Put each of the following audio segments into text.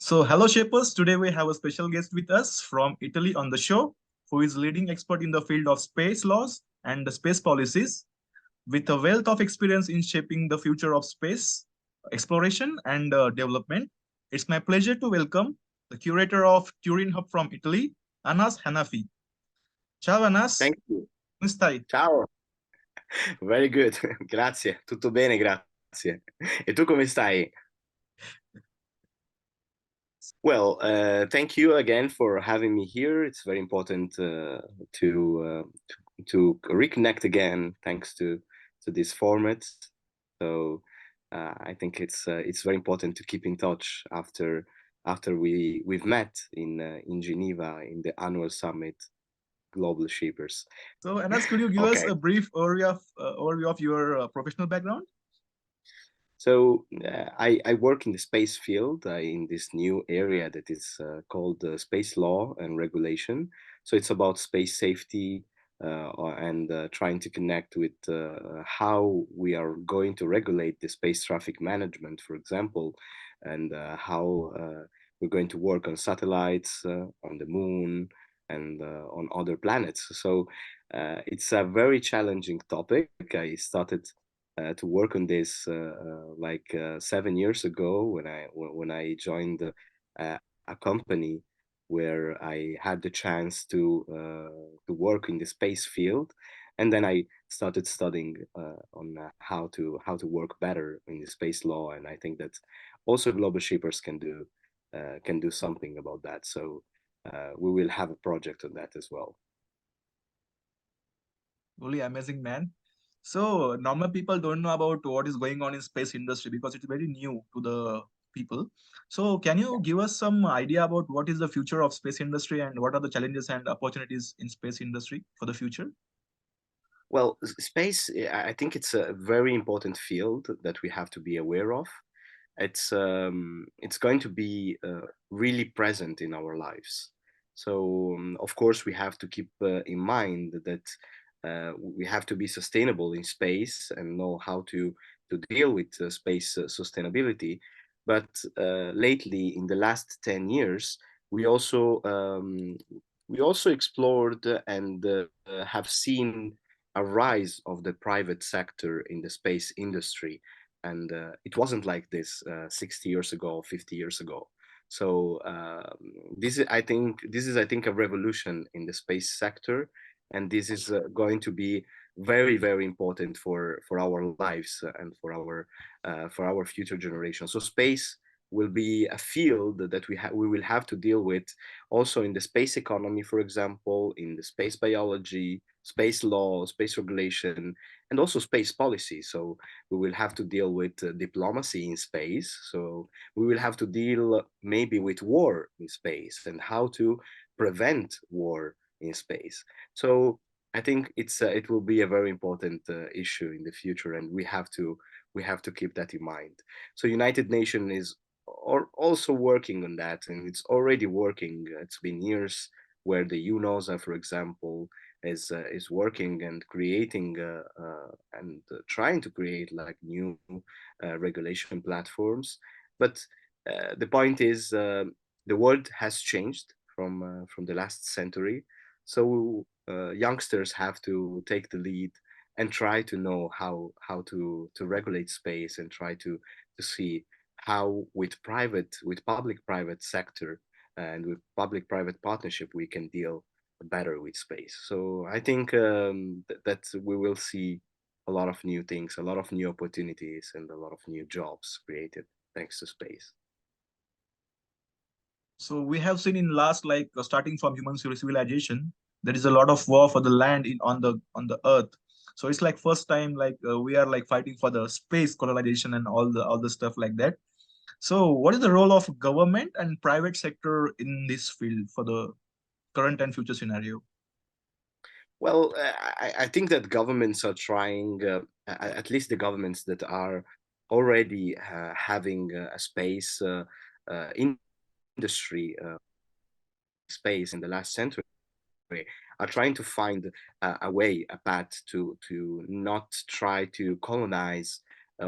So, hello, Shapers. Today we have a special guest with us from Italy on the show, who is leading expert in the field of space laws and space policies, with a wealth of experience in shaping the future of space exploration and development. It's my pleasure to welcome the curator of Turin Hub from Italy, Anass Hanafi. Ciao, Anass. Thank you. Come stai? Ciao. Very good. Grazie. Tutto bene, grazie. E tu come stai? Well, thank you again for having me here. It's very important to reconnect again, thanks to this format. So I think it's very important to keep in touch after we've met in Geneva in the annual summit, Global Shapers. So, Anass, could you give us Okay. a brief overview of your professional background? So I work in the space field in this new area that is called space law and regulation. So it's about space safety and trying to connect with how we are going to regulate the space traffic management, for example, and how we're going to work on satellites, on the moon, and on other planets. So it's a very challenging topic. I started to work on this 7 years ago when I joined a company where I had the chance to work in the space field, and then I started studying on how to work better in the space law, and I think that also global shippers can do something about that. So we will have a project on that as well. Really amazing, man. So normal people don't know about what is going on in space industry because it's very new to the people. So can you give us some idea about what is the future of space industry and what are the challenges and opportunities in space industry for the future? Well, space, I think it's a very important field that we have to be aware of. It's going to be really present in our lives. So of course we have to keep in mind that we have to be sustainable in space and know how to deal with space sustainability. But lately, in the last 10 years, we also um, we also explored and have seen a rise of the private sector in the space industry, and it wasn't like this 60 years ago, 50 years ago. So this is I think a revolution in the space sector, and this is going to be very, very important for our lives and for our future generations. So space will be a field that we will have to deal with also in the space economy, for example, in the space biology, space law, space regulation, and also space policy. So we will have to deal with diplomacy in space. So we will have to deal maybe with war in space and how to prevent war in space. So I think it will be a very important issue in the future, and we have to keep that in mind. So United Nations is also working on that, and it's already working. It's been years where the UNOSA, for example, is working and creating and trying to create like new regulation platforms. But the point is, the world has changed from the last century, so youngsters have to take the lead and try to know how to regulate space and try to see how with public private sector and with public private partnership we can deal better with space. So I think that we will see a lot of new things, a lot of new opportunities, and a lot of new jobs created thanks to space. So we have seen in last starting from human civilization, there is a lot of war for the land in on the earth. So it's like first time we are like fighting for the space colonization and all the stuff like that. So what is the role of government and private sector in this field for the current and future scenario? Well, I think that governments are trying, at least the governments that are already having a space industry space in the last century are trying to find a way, a path to not try to colonize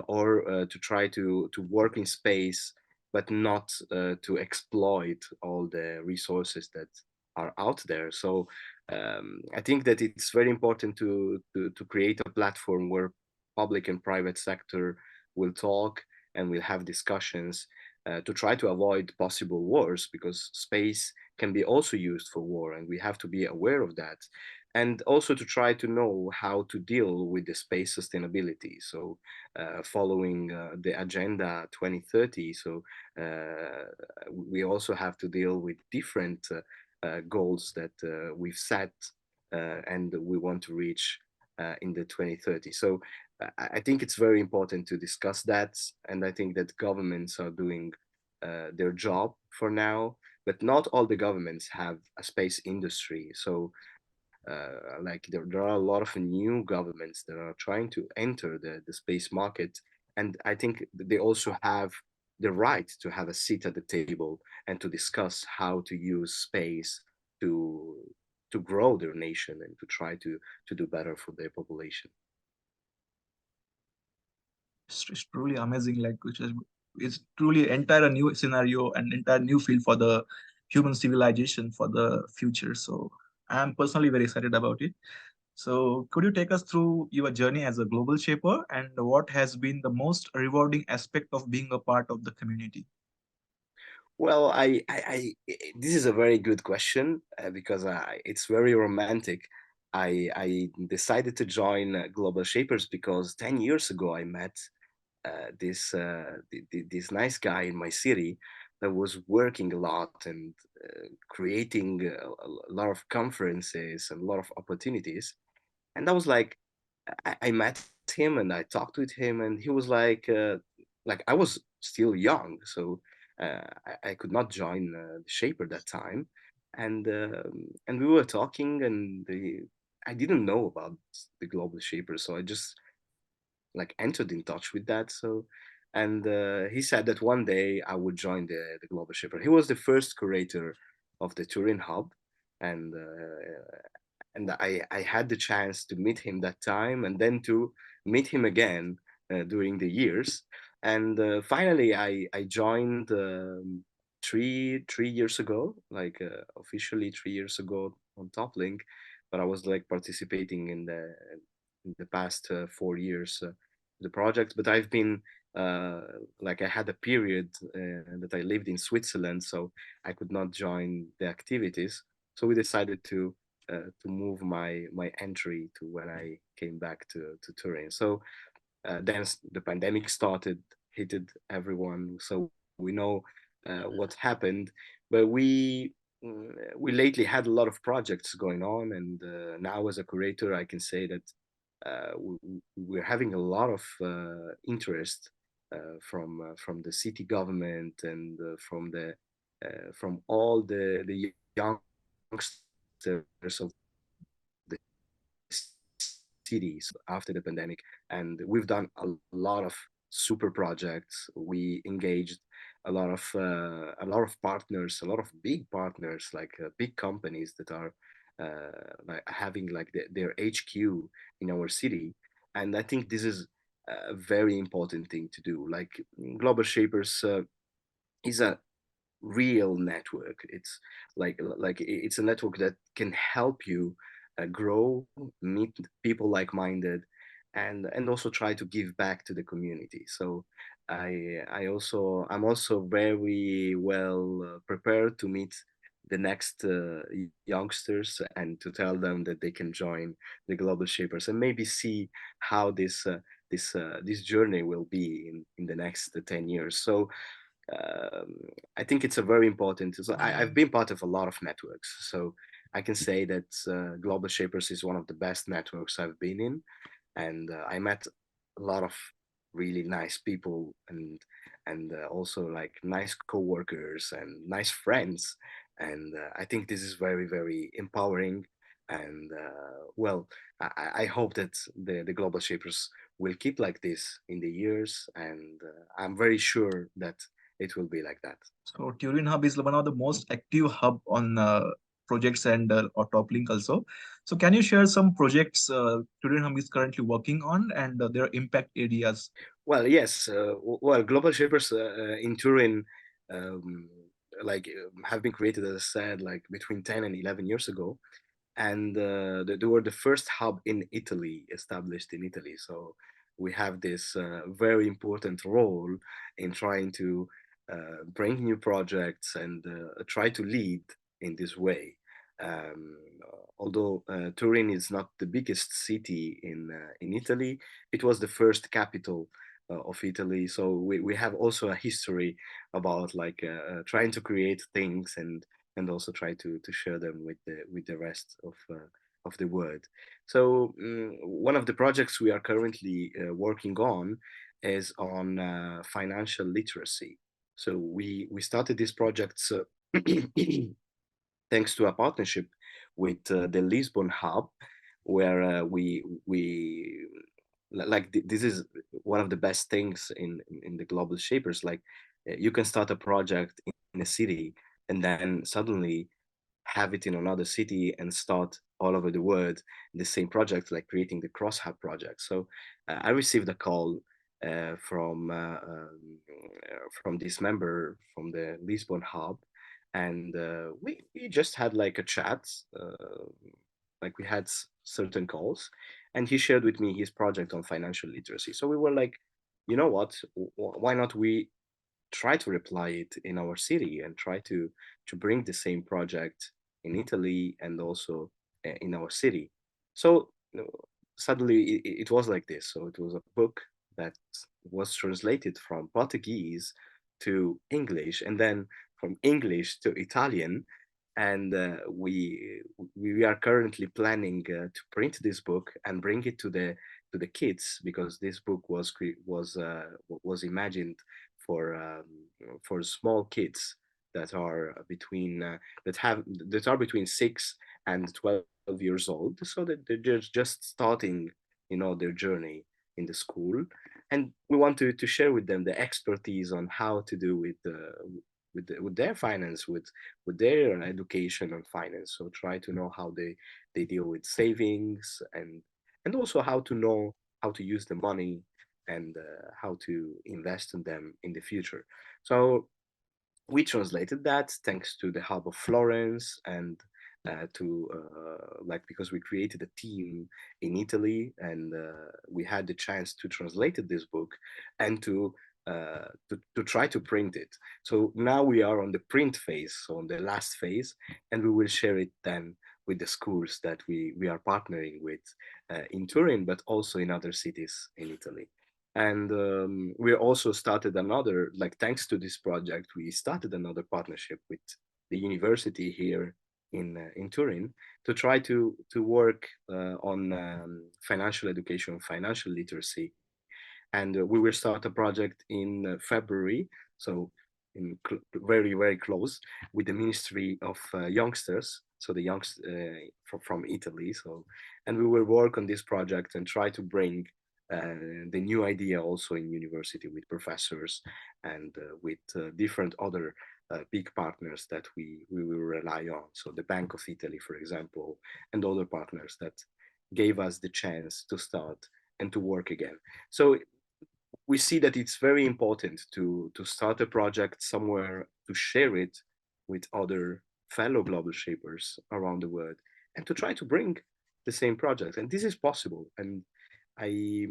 or to try to work in space but not to exploit all the resources that are out there. So I think that it's very important to create a platform where public and private sector will talk and will have discussions to try to avoid possible wars, because space can be also used for war, and we have to be aware of that. And also to try to know how to deal with the space sustainability. So following the Agenda 2030, so we also have to deal with different goals that we've set and we want to reach in the 2030. So I think it's very important to discuss that, and I think that governments are doing their job for now, but not all the governments have a space industry. So like there are a lot of new governments that are trying to enter the space market, and I think they also have the right to have a seat at the table and to discuss how to use space to to grow their nation and to try to do better for their population. It's truly amazing, like which is it's truly entire new scenario and entire new field for the human civilization for the future. So I'm personally very excited about it. So could you take us through your journey as a global shaper and what has been the most rewarding aspect of being a part of the community? Well, this is a very good question because it's very romantic. I decided to join Global Shapers because 10 years ago I met this nice guy in my city that was working a lot and creating a lot of conferences and a lot of opportunities. And I was like, I met him and I talked with him, and he was like I was still young, so I could not join the Shaper that time, and we were talking, and I didn't know about the Global Shaper, so I just like entered in touch with that. So, and he said that one day I would join the Global Shaper. He was the first curator of the Turin hub, and I had the chance to meet him that time and then to meet him again during the years. And finally, I joined 3 years ago, like officially 3 years ago on Top Link, but I was like participating in the past 4 years the project. But I've been uh, like I had a period that I lived in Switzerland, so I could not join the activities. So we decided to move my entry to when I came back to Turin. So then the pandemic started, hit everyone. So we know what happened, but we lately had a lot of projects going on, and now as a curator, I can say that we're having a lot of interest from the city government and from all the youngsters of the city. So after the pandemic, and we've done a lot of super projects. We engaged a lot of partners, a lot of big partners, like big companies that are like having like their HQ in our city. And I think this is a very important thing to do. Like Global Shapers is a real network. It's like it's a network that can help you grow, meet people like-minded, and also try to give back to the community. So I'm also very well prepared to meet the next youngsters and to tell them that they can join the Global Shapers and maybe see how this journey will be in the next 10 years. So um, I think it's a very important. So I've been part of a lot of networks, so I can say that Global Shapers is one of the best networks I've been in, and I met a lot of really nice people and also like nice coworkers and nice friends, and I think this is very empowering. And well, I hope that the Global Shapers will keep like this in the years, and I'm very sure that it will be like that. So Turin Hub is one of the most active hub on projects and or top link also. So can you share some projects Turin Hub is currently working on and their impact areas? Well, yes. Well, Global Shapers in Turin. um, have been created, as I said, like between 10 and 11 years ago. And they were the first hub in Italy, established in Italy. So we have this very important role in trying to bring new projects and try to lead in this way. Although Turin is not the biggest city in Italy, it was the first capital of Italy. So we have also a history about like trying to create things and also try to share them with the rest of the world. So one of the projects we are currently working on is on financial literacy. So we started this project thanks to a partnership with the Lisbon hub, where this is one of the best things in the global shapers. Like you can start a project in a city and then suddenly have it in another city and start all over the world the same project, like creating the cross hub project. So I received a call from this member from the Lisbon hub, and we just had like a chat, like we had certain calls, and he shared with me his project on financial literacy. So we were like, you know what, why not we try to reply it in our city and try to bring the same project in Italy and also in our city. So suddenly it was like this. So it was a book that was translated from Portuguese to English and then from English to Italian. And we are currently planning to print this book and bring it to the kids, because this book was imagined for small kids that are between that are between 6 and 12 years old, so that they're just starting, their journey in the school. And we want to share with them the expertise on how to do with their finance, with their education on finance. So try to know how they deal with savings, and also how to know how to use the money, and how to invest in them in the future. So we translated that thanks to the hub of Florence, and to like, because we created a team in Italy, and we had the chance to translate this book and to try to print it. So now we are on the print phase, so on the last phase, and we will share it then with the schools that we are partnering with in Turin, but also in other cities in Italy. And we also started another, like, thanks to this project, we started another partnership with the university here in Turin, to try to work on financial education, financial literacy. And we will start a project in February, so very, very close, with the Ministry of Youngsters, so the youngs from Italy. So, and we will work on this project and try to bring the new idea also in university with professors, and with different other big partners that we will rely on. So the Bank of Italy, for example, and other partners that gave us the chance to start and to work again. So we see that it's very important to start a project somewhere, to share it with other fellow global shapers around the world, and to try to bring the same project. And this is possible. And I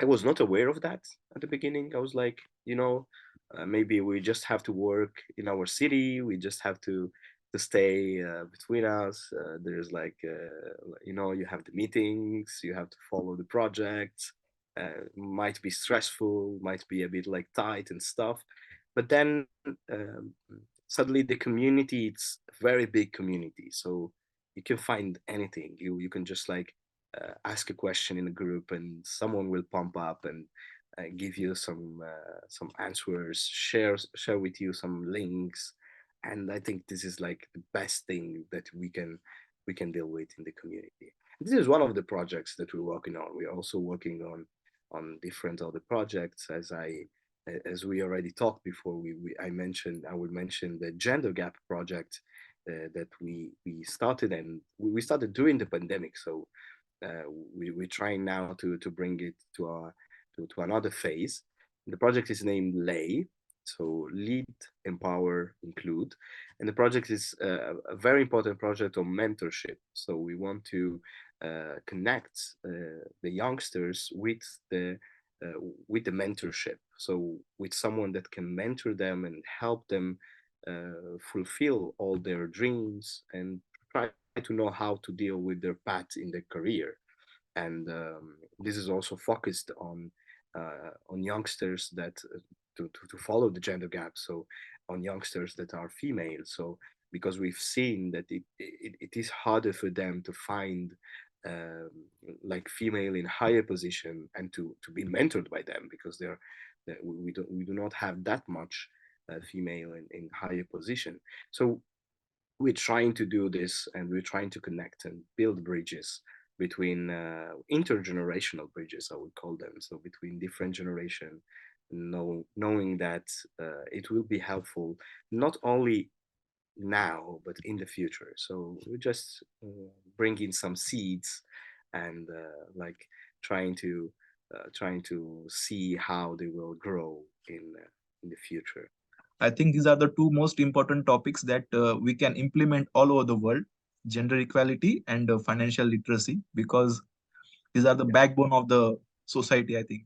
I was not aware of that at the beginning. I was like, maybe we just have to work in our city. We just have to stay between us. There's like, you have the meetings, you have to follow the projects. Might be stressful, might be a bit like tight and stuff. But then suddenly the community, it's a very big community. So you can find anything. You can just like ask a question in a group, and someone will pump up and give you some answers, share with you some links. And I think this is like the best thing that we can deal with in the community. This is one of the projects that we're working on. We're also working on different other projects, as we already talked before. I will mention the gender gap project that we started, and we started during the pandemic. So uh, we're trying now to bring it to another phase. The project is named Lay, So lead, empower, include. And the project is a very important project on mentorship. So we want to connect the youngsters the uh, with the mentorship. So with someone that can mentor them and help them fulfill all their dreams and try to know how to deal with their path in their career. And this is also focused on youngsters that to follow the gender gap. So on youngsters that are female. So because we've seen that it is harder for them to find um, like female in higher position and to be mentored by them because we do not have that much female in higher position. So we're trying to do this and we're trying to connect and build bridges between intergenerational bridges, I would call them, so between different generation, knowing that it will be helpful not only now but in the future. So we just bring in some seeds and like trying to see how they will grow in the future. I think these are the two most important topics that we can implement all over the world: gender equality and financial literacy, because these are the backbone of the society, I think.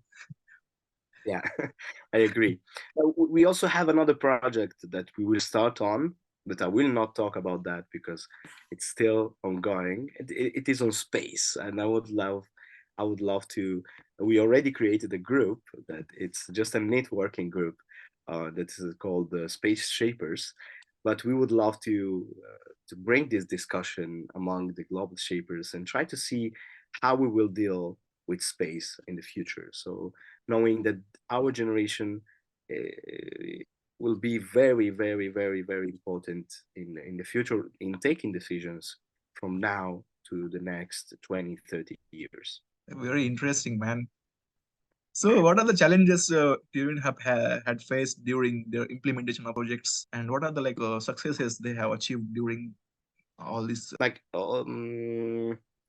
Yeah, I agree. We also have another project that we will start on, but I will not talk about that because it's still ongoing. It is on space, and I would love to. We already created a group that it's just a networking group that is called the Space Shapers, but we would love to bring this discussion among the global shapers and try to see how we will deal with space in the future. So knowing that our generation uh, will be very, very, very, very important in the future in taking decisions from now to the next 20, 30 years. Very interesting, man. So, what are the challenges Turin have had faced during their implementation of projects, and what are the successes they have achieved during all this? Like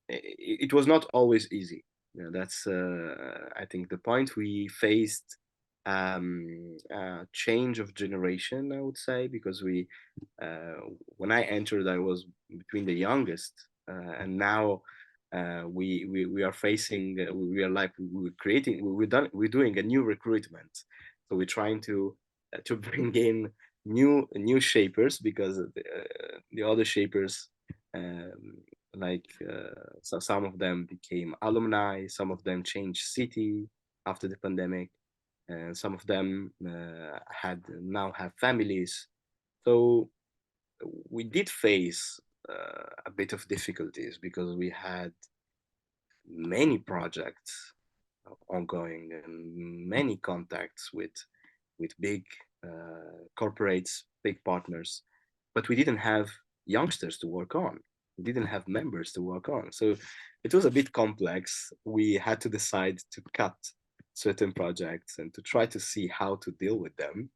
it was not always easy. That's I think the point. We faced change of generation, I would say, because we uh, when I entered I was between the youngest, and now we are facing we are like we're creating we're doing a new recruitment. So we're trying to bring in new shapers because the other shapers um, so some of them became alumni, some of them changed city after the pandemic, and some of them had now have families. So we did face a bit of difficulties because we had many projects ongoing and many contacts with big corporates, big partners, but we didn't have youngsters to work on. We didn't have members to work on. So it was a bit complex. We had to decide to cut certain projects and to try to see how to deal with them.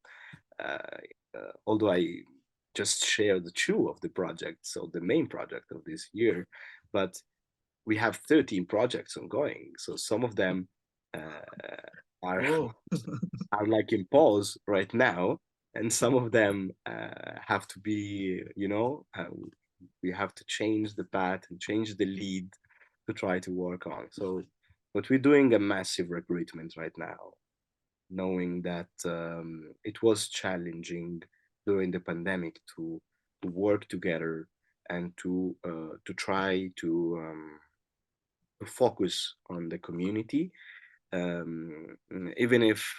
Although I just shared the two of the projects, so the main project of this year, but we have 13 projects ongoing. So some of them are Oh, are like in pause right now, and some of them have to be, we have to change the path and change the lead to try to work on. So, but we're doing a massive recruitment right now, knowing that it was challenging during the pandemic to work together and to try to focus on the community, um, even if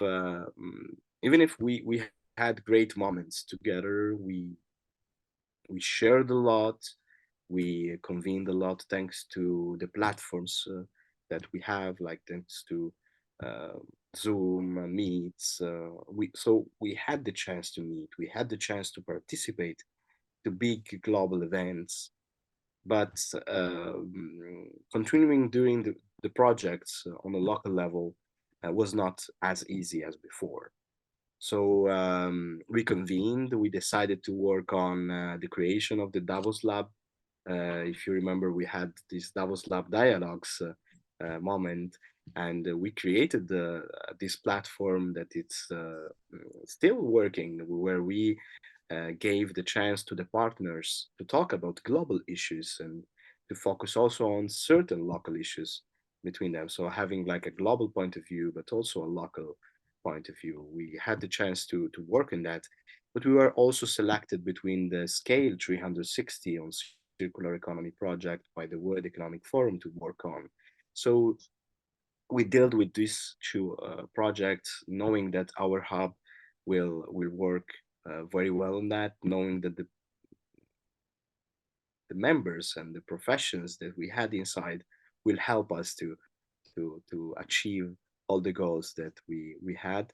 even if we had great moments together. We shared a lot, we convened a lot thanks to the platforms that we have, like thanks to uh, Zoom meets. We had the chance to meet, we had the chance to participate to big global events, but continuing doing the projects on a local level was not as easy as before. So we convened, we decided to work on the creation of the Davos Lab. If you remember, we had this Davos Lab dialogues moment. and we created this platform that it's still working, where we gave the chance to the partners to talk about global issues and to focus also on certain local issues between them. So having like a global point of view, but also a local point of view. We had the chance to work in that, but we were also selected between the Scale 360 on Circular Economy project by the World Economic Forum to work on. So we dealt with these two projects, knowing that our hub will work very well on that, knowing that the members and the professions that we had inside will help us to achieve all the goals that we had.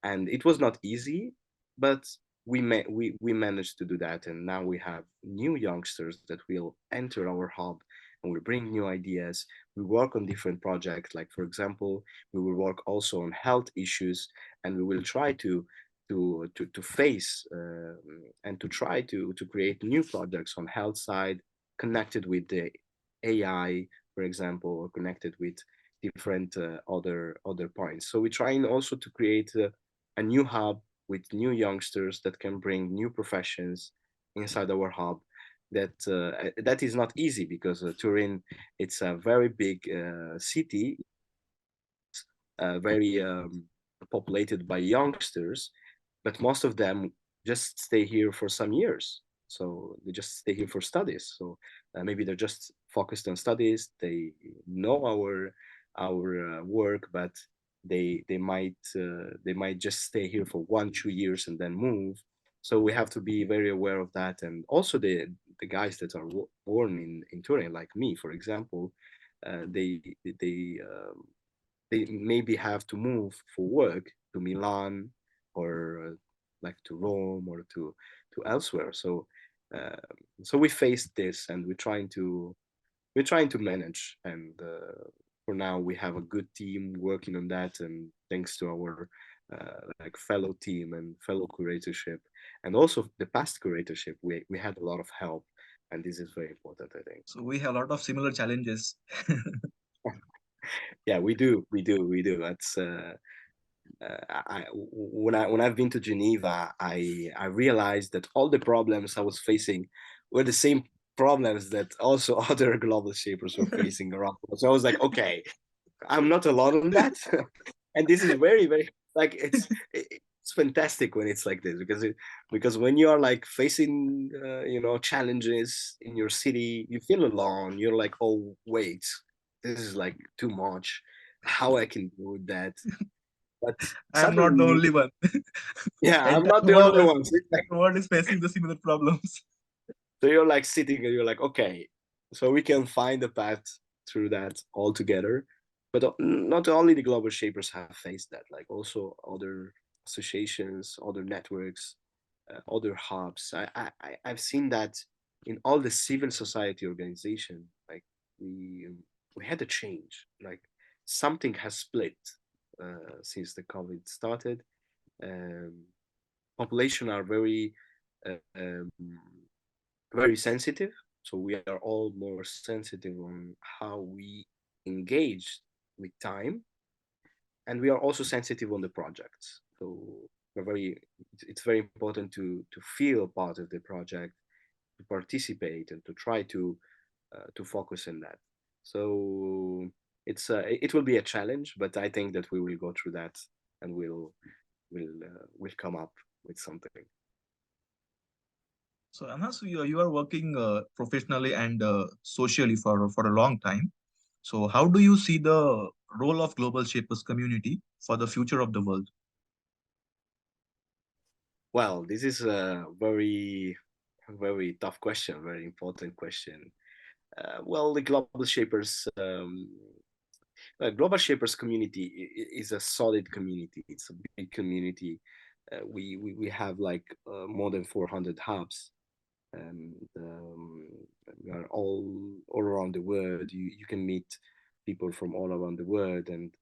And it was not easy, but we managed to do that, and now we have new youngsters that will enter our hub and will bring new ideas. We work on different projects, like for example, we will work also on health issues, and we will try to face and to try to create new projects on health side, connected with the AI, for example, or connected with different other points. So we're trying also to create a new hub with new youngsters that can bring new professions inside our hub. That is not easy, because Turin, it's a very big city. It's very populated by youngsters, but most of them just stay here for some years. So they just stay here for studies. So maybe they're just focused on studies. They know our work, but they might just stay here for 1 2 years and then move. So we have to be very aware of that. And also the guys that are born in Turin, like me, for example, uh, they they um, they maybe have to move for work to Milan, or like to Rome, or to elsewhere. So uh, so we faced this, and we're trying to manage. And for now, we have a good team working on that, and thanks to our like fellow team and fellow curatorship, and also the past curatorship, we had a lot of help, and this is very important, I think. So we have a lot of similar challenges. Yeah, we do. That's when I've been to Geneva, I realized that all the problems I was facing were the same problems that also other global shapers were facing around. So I was like, okay, I'm not alone on that, and this is very very like it's fantastic when it's like this, because when you are like facing challenges in your city, you feel alone. You're like, oh wait, this is like too much. How I can do that? But I am not the suddenly, only one. yeah, I'm Entire not the world only was one. So, it's like, world is facing the similar problems. so you're like sitting and you're like, okay, so we can find a path through that all together. But not only the global shapers have faced that, like also other associations, other networks, other hubs. I've seen that in all the civil society organization. Like we we had a change. Like something has split since the COVID started. Um, Population are very sensitive. So we are all more sensitive on how we engage with time, and we are also sensitive on the projects. So it's very important to feel part of the project, to participate, and to try to focus on that. So it will be a challenge, but I think that we will go through that, and we'll come up with something. So Anas, you are working professionally and socially for a long time. So how do you see the role of global shapers community for the future of the world? Well, this is a very tough question, very important question. Well, the global shapers community is a solid community. It's a big community. We have like more than 400 hubs, and we are all around the world. You can meet people from all around the world, and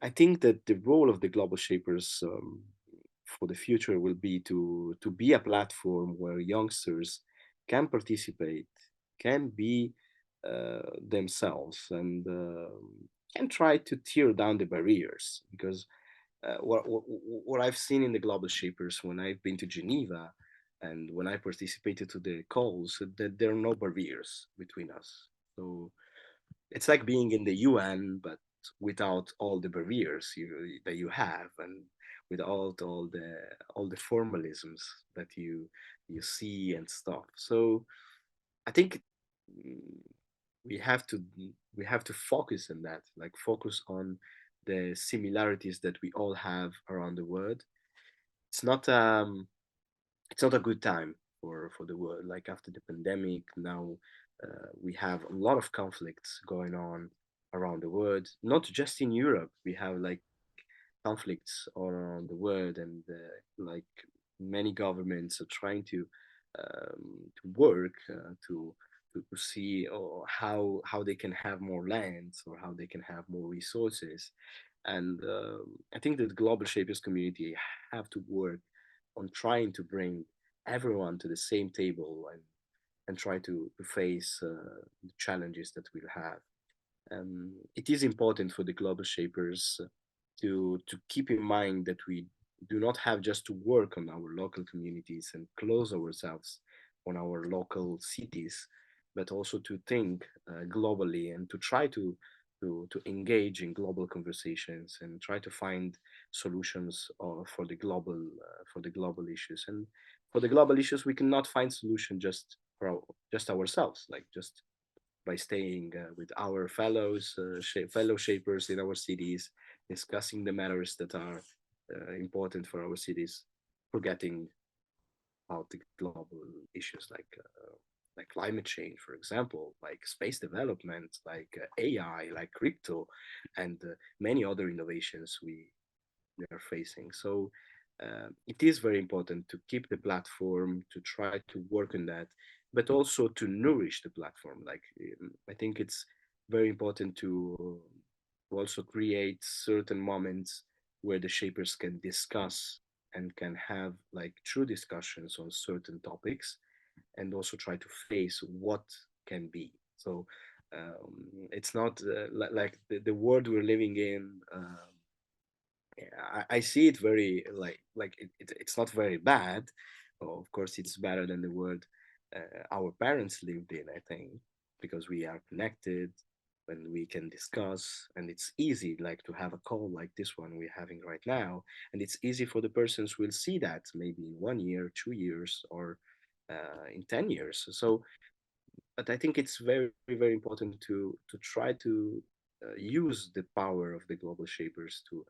I think that the role of the global shapers for the future will be to be a platform where youngsters can participate, can be themselves, and can try to tear down the barriers, because what I've seen in the Global Shapers when I've been to Geneva and when I participated to the calls, that there are no barriers between us. So it's like being in the UN, but without all the barriers that you have, and without all the formalisms that you see and stuff. So I think mm, we have to we have to focus on that, like focus on the similarities that we all have around the world. It's not it's not a good time for the world. Like after the pandemic, now we have a lot of conflicts going on around the world. Not just in Europe, we have like conflicts all around the world, and like many governments are trying to work to see how they can have more lands, or how they can have more resources. And I think that the global shapers community have to work on trying to bring everyone to the same table, and try to face the challenges that we'll have. It is important for the global shapers to keep in mind that we do not have just to work on our local communities and close ourselves on our local cities, but also to think globally, and to try to engage in global conversations, and try to find solutions for the global issues. And for the global issues, we cannot find solution just just ourselves, like just by staying with our fellow shapers in our cities, discussing the matters that are important for our cities, forgetting about the global issues like climate change, for example, like space development, like AI, like crypto, and many other innovations we are facing. So it is very important to keep the platform, to try to work on that, but also to nourish the platform. Like I think it's very important to also create certain moments where the shapers can discuss and can have like true discussions on certain topics, and also try to face what can be. So it's not like the world we're living in. I see it very it's not very bad. Of course, it's better than the world our parents lived in, I think, because we are connected and we can discuss, and it's easy like to have a call like this one we're having right now, and it's easy for the persons who will see that maybe in 1 year, 2 years, or in 10 years. So but I think it's very, very important to try to use the power of the global shapers to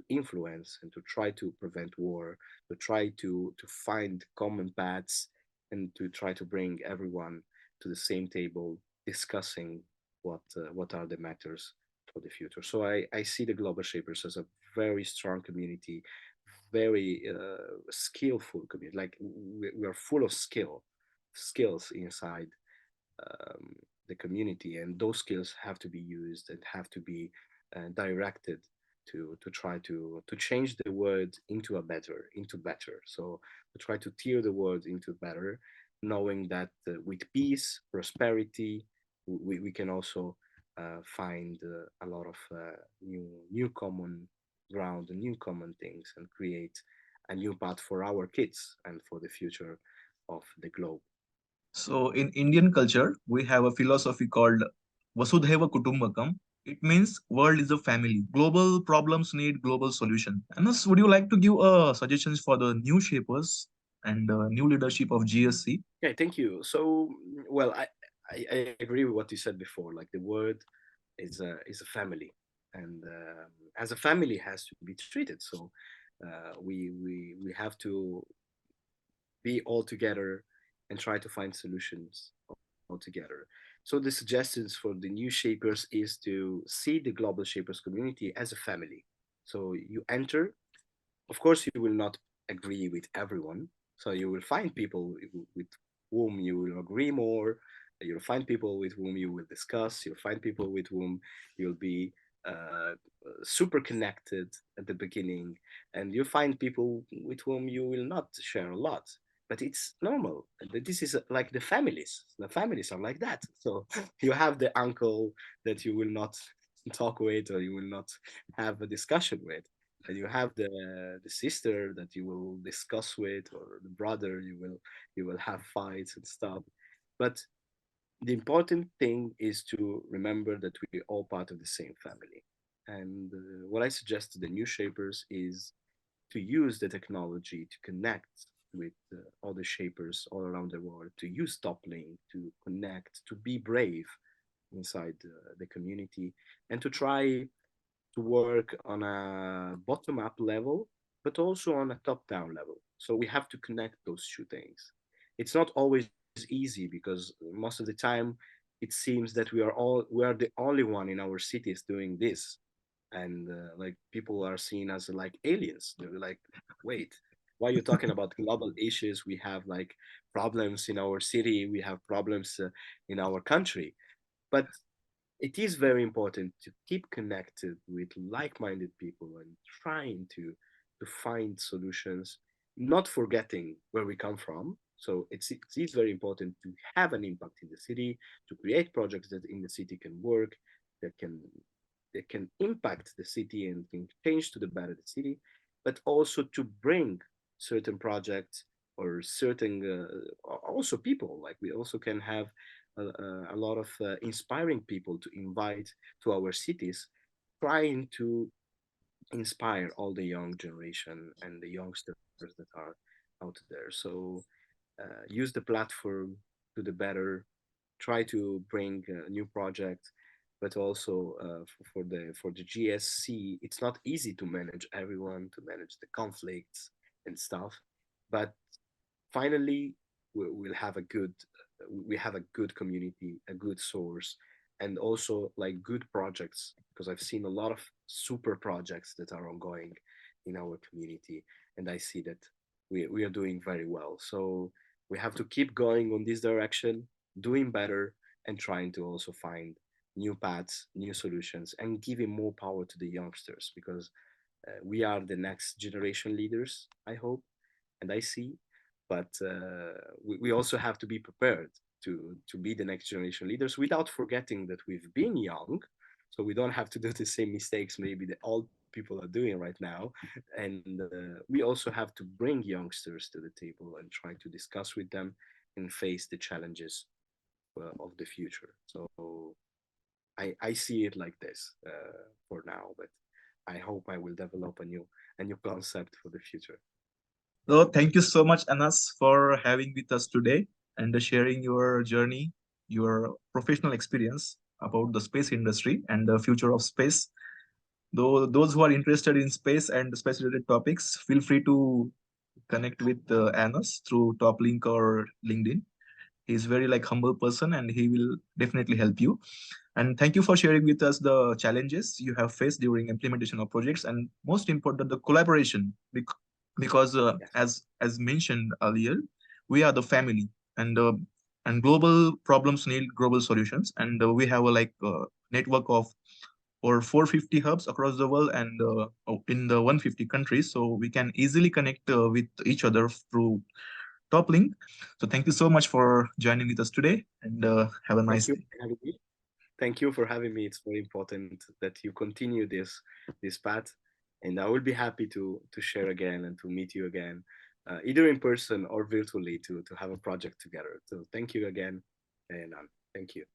influence and to try to prevent war, to try to find common paths, and to try to bring everyone to the same table, discussing what are the matters for the future. So I see the global shapers as a very strong community, very skillful community. Like we are full of skills inside um, the community, and those skills have to be used and have to be directed to try to change the world into better. So to try to tear the world into better, knowing that with peace, prosperity, we can also find a lot of new common ground and new common things, and create a new path for our kids and for the future of the globe. So in Indian culture, we have a philosophy called Vasudhaiva Kutumbakam. It means world is a family. Global problems need global solution. Anas, would you like to give suggestions for the new shapers and new leadership of GSC? Okay, thank you. So, well, I agree with what you said before. Like the word is a family, and as a family has to be treated. So, we have to be all together and try to find solutions all together. So, the suggestions for the new shapers is to see the global shapers community as a family. So, you enter, of course, you will not agree with everyone. So you will find people with whom you will agree more. You'll find people with whom you will discuss. You'll find people with whom you'll be super connected at the beginning. And you'll find people with whom you will not share a lot. But it's normal. This is like the families. The families are like that. So you have the uncle that you will not talk with, or you will not have a discussion with. And you have the sister that you will discuss with, or the brother you will have fights and stuff. But the important thing is to remember that we're all part of the same family. And what I suggest to the new shapers is to use the technology to connect with other shapers all around the world, to use toppling, to connect, to be brave inside the community, and to try to work on a bottom up level, but also on a top down level. So we have to connect those two things. It's not always easy because most of the time it seems that we are the only one in our cities doing this, and like people are seen as like aliens. They're like, wait, why are you talking about global issues? We have like problems in our city, we have problems in our country. But it is very important to keep connected with like-minded people and trying to find solutions, not forgetting where we come from. So it is very important to have an impact in the city, to create projects that in the city can work, that can that can impact the city and can change to the better the city, but also to bring certain projects or certain also people. Like we also can have a lot of inspiring people to invite to our cities, trying to inspire all the young generation and the youngsters that are out there. So use the platform to the better, try to bring new projects, but also for the GSC, it's not easy to manage everyone, to manage the conflicts and stuff. But finally, we'll have a good we have a good community, a good source, and also like good projects, because I've seen a lot of super projects that are ongoing in our community, and I see that we are doing very well. So we have to keep going on this direction, doing better, and trying to also find new paths, new solutions, and giving more power to the youngsters, because we are the next generation leaders, I hope, and I see. But we also have to be prepared to be the next generation leaders without forgetting that we've been young, so we don't have to do the same mistakes maybe the old people are doing right now. And we also have to bring youngsters to the table and try to discuss with them and face the challenges of the future. So I see it like this for now, but I hope I will develop a new concept for the future. So thank you so much, Anas, for having with us today and sharing your journey, your professional experience about the space industry and the future of space. Though those who are interested in space and space related topics, feel free to connect with Anas through Top Link or LinkedIn. He's very like humble person and he will definitely help you. And thank you for sharing with us the challenges you have faced during implementation of projects, and most important, the collaboration. Because Yes. as mentioned earlier, we are the family, and global problems need global solutions. And we have a like network of or 450 hubs across the world, and in the 150 countries, so we can easily connect with each other through Top Link. So thank you so much for joining with us today, and have a Thank nice you day. for having me. Thank you for having me. It's very important that you continue this path, and I will be happy to share again and to meet you again, either in person or virtually to have a project together. So thank you again, and thank you.